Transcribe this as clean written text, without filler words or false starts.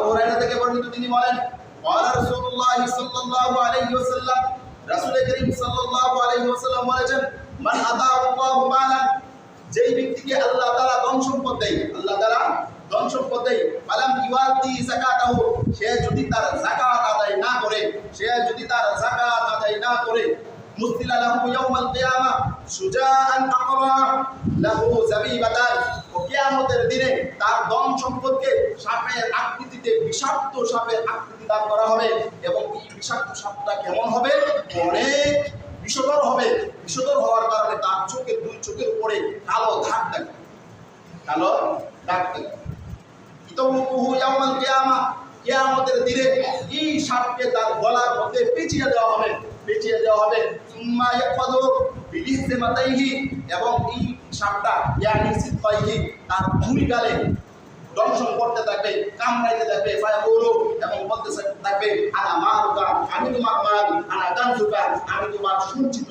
হুরায়রা থেকে বর্ণিত তিনি বলেন ক্বালা রাসূলুল্লাহ সাল্লাল্লাহু আলাইহি ওয়াসাল্লাম রাসূল করিম সাল্লাল্লাহু আলাইহি ওয়াসাল্লাম বলেছেন মান আতাআল্লাহু মালান যেই ব্যক্তিকে আল্লাহ তাআলা ধন সম্পদ দেয় আল্লাহ তাআলা ধন সম্পদ দেয় ফালাম ইউআতি যাকাতাহু সে যদি তার যাকাত আদায় না করে মুসতিলা লাহু ইয়াউমাল কিয়ামা সুজাআন আকরা লাহু যাবিবাতান ও কিয়ামতের দিনে তার ধন সম্পদকে সাপের আকৃতিতে বিষাক্ত সাপের আকৃতি দান করা হবে এবং এই বিষাক্ত সাপটা কেমন হবে অনেক বিষধর হবে বিষধর হওয়ার কারণে তার চোখের দুই চোখের উপরে কালো দাগ থাকবে ইতাউহু ইয়াউমাল কিয়ামা কিয়ামতের দিনে এই সাপকে তার গলার মধ্যে পেঁচিয়ে দেওয়া হবে সুম্মা ইয়াফাদু বিলিসমাতাইহি এবং এই সাপটা ইয়ানি সিফাইহি তার দুই গালে দংশন করতে থাকবে কামড়াইতে থাকবে ফায়াকুলু এবং বলতে থাকবে আনা মারুকা আমি তোমার মাল আনা কানজুকা আমি তোমার সঞ্চিত